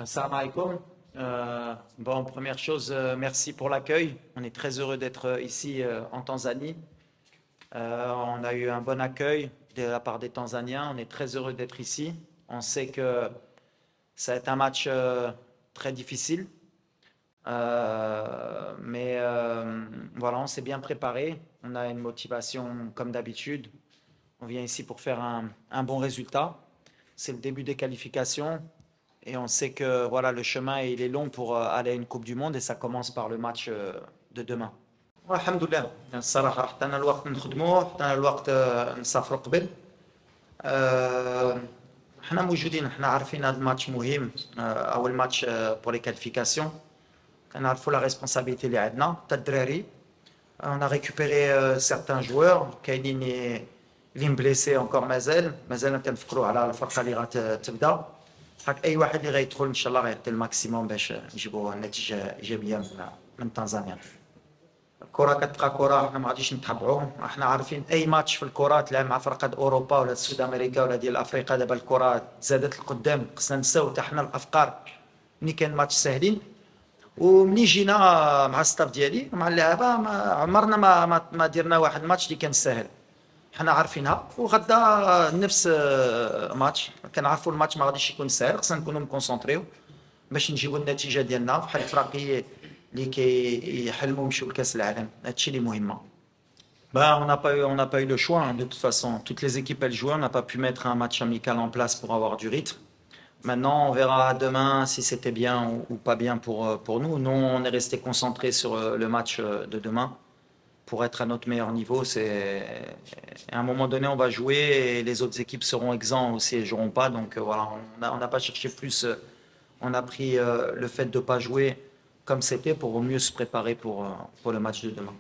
Assalamu alaikum. Bon, première chose, merci pour l'accueil. On est très heureux d'être ici en Tanzanie. On a eu un bon accueil de la part des Tanzaniens. On est très heureux d'être ici. On sait que ça va être un match très difficile. Mais voilà, on s'est bien préparé. On a une motivation comme d'habitude. On vient ici pour faire un bon résultat. C'est le début des qualifications. Et on sait que voilà, le chemin il est long pour aller à une Coupe du Monde et ça commence par le match de demain. والحمد لله الصراحة حطينا الوقت نخدموه حطينا الوقت نسافروا قبل حنا موجودين حنا عارفين هذا الماتش مهم أول ماتش بور لي كاليفيكاسيون كنعرفوا لا ريسبونسابيلتي اللي عندنا حتى الدراري on a récupéré certains joueurs كاينين اللي مبليسي encore مازال كنفكروا على الفرقة اللي غتبدا حق اي واحد اللي غيدخل ان شاء الله غيعطي الماكسيموم باش نجيبوا نتيجه ايجابيه من تنزانيا. الكره كتبقى كره حنا ما غاديش نتبعوا حنا عارفين اي ماتش في الكره تلعب مع فرقه اوروبا ولا سود امريكا ولا ديال افريقيا دابا الكره زادت لقدام خصنا نساو حتى حنا الافكار ملي كان ماتش ساهلين وملي جينا مع الستاف ديالي مع اللعابه عمرنا ما درنا واحد الماتش اللي كان ساهل حنا عارفينها وغدا نفس ماتش كنعرفوا الماتش ما غاديش يكون ساهل خصنا نكونوا مكونسونطريو باش نجيبوا النتيجه ديالنا بحال الفراقي اللي كيحلموا يمشيو لكاس العالم هادشي اللي مهمه. On n'a pas eu le choix, hein. De toute façon, toutes les équipes elles jouent, on n'a pas pu mettre un match amical en place pour avoir du rythme. Maintenant, on verra demain si c'était bien ou pas bien pour nous. Nous, on est resté concentré sur le match de demain. Pour être à notre meilleur niveau, à un moment donné, on va jouer et les autres équipes seront exempts aussi et ne joueront pas. Donc voilà, on n'a pas cherché plus. On a pris le fait de ne pas jouer comme c'était pour mieux se préparer pour le match de demain.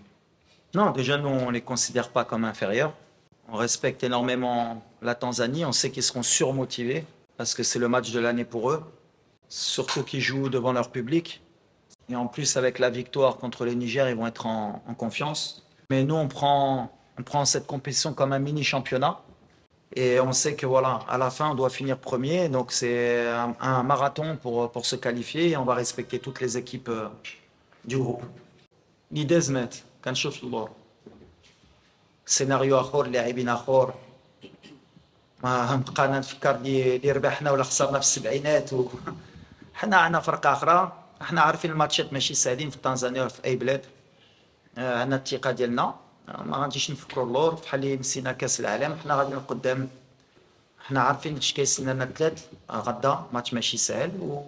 Non, déjà, nous, on ne les considère pas comme inférieurs. On respecte énormément la Tanzanie. On sait qu'ils seront surmotivés parce que c'est le match de l'année pour eux. Surtout qu'ils jouent devant leur public. Et en plus, avec la victoire contre le Niger, ils vont être en confiance. Mais nous, on prend cette compétition comme un mini-championnat. Et on sait que voilà, à la fin, on doit finir premier. Donc c'est un marathon pour se qualifier. Et on va respecter toutes les équipes du groupe. L'idée se met. كنشوف اللور سيناريو اخر لاعبين اخر ما بقانا نفكر اللي ربحنا ولا خسرنا في السبعينات حنا عندنا فرقه اخرى احنا عارفين الماتشات ماشي ساهلين في تنزانيا ولا في اي بلاد عندنا الثقه ديالنا ما غاديش نفكروا اللور بحال اللي نسينا كاس العالم حنا غادي لقدام حنا عارفين اش كيسنانا ثلاث غدا ماتش ماشي ساهل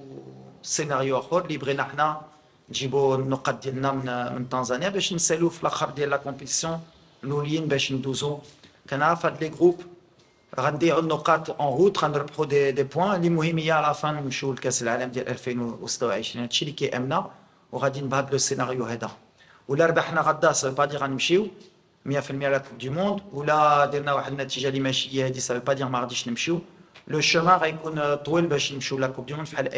وسيناريو اخر اللي بغينا حنا نجيبوا النقاط ديالنا من تنزانيا باش نسالوا في الاخر ديال لا كومبيتيسيون الاولين باش ندوزو كنعرف هاد لي جروب غنديعوا النقاط اون روت غنربحوا دي بوان اللي مهم هي على فان نمشيو لكاس العالم ديال 2026 هادشي اللي كيامنا وغادي بهذا لو سيناريو هذا ولا ربحنا غدا سا با دير غنمشيو 100% لا كوب دي موند ولا درنا واحد النتيجه اللي ماشي هي هذه سا با دير ما غاديش نمشيو لو شومان غيكون طويل باش نمشيو لا كوب دي موند بحال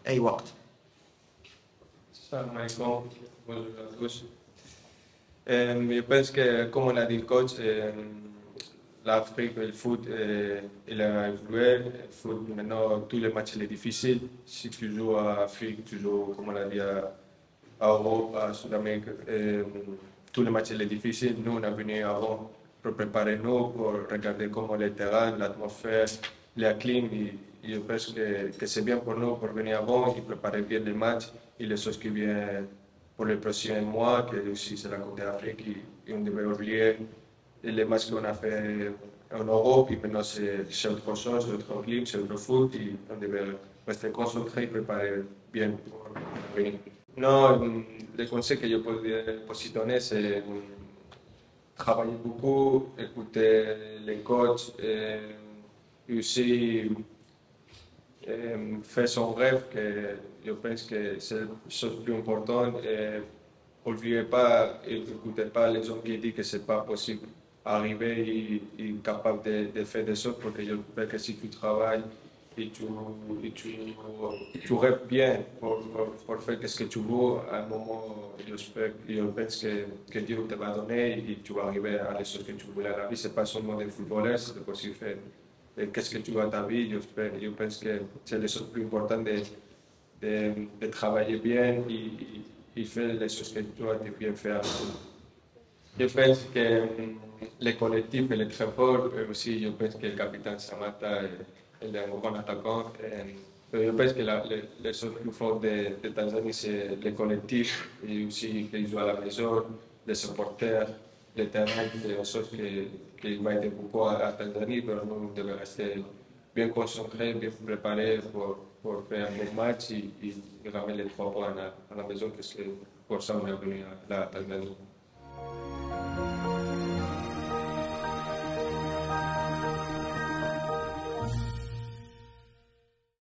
اي وقت. Salam alaikum. Bonjour à tous. Je pense que, comme on a dit le coach, l'Afrique, le foot, il a évolué. Le foot, maintenant, tous les matchs, c'est difficile. Si tu joues à Afrique, tu joues, comme on a dit, à Europe, à Sud-Amérique, tous les matchs, c'est difficile. Nous, on est venu avant pour préparer nous, pour regarder comment les terrains, l'atmosphère, la clim. Et je pense que c'est bien pour nous pour venir avant et préparer bien les matchs et les choses qui viennent pour les prochains mois, que aussi c'est la Coupe d'Afrique et on devait oublier les matchs qu'on a fait en Europe et maintenant c'est autre chose, c'est autre clip, c'est autre foot et on devait rester concentré et préparer bien pour venir. Non, le conseil que je peux aussi donner c'est travailler beaucoup, écouter les coachs et aussi faire son rêve, que je pense que c'est la chose plus importante. N'oubliez pas et n'écoutez pas les gens qui disent que c'est pas possible d'arriver et capable de faire des choses, parce que je pense que si tu travailles et tu rêves bien pour faire ce que tu veux, à un moment, je pense que Dieu te va donner et tu vas arriver à les choses que tu voulais à la vie. C'est pas seulement des footballeurs, c'est possible de faire qu'est-ce que tu vois ta vie. Je pense que c'est les choses plus importantes de travailler bien et faire les choses que tu dois bien faire. Je pense que le collectif est très fort et aussi je pense que le capitaine Samata est un bon attaquant. Pero je pense que les choses plus fortes de Tanzanie, c'est le collectif et aussi qu'ils jouent à la maison, les supporters, le terrain, c'est des choses qui vont aider beaucoup à Tanzanie, mais nous devons rester bien concentrés, bien préparés pour faire un bon match et ramener les 3 points à la maison, parce que pour ça on est venu à la Tanzanie.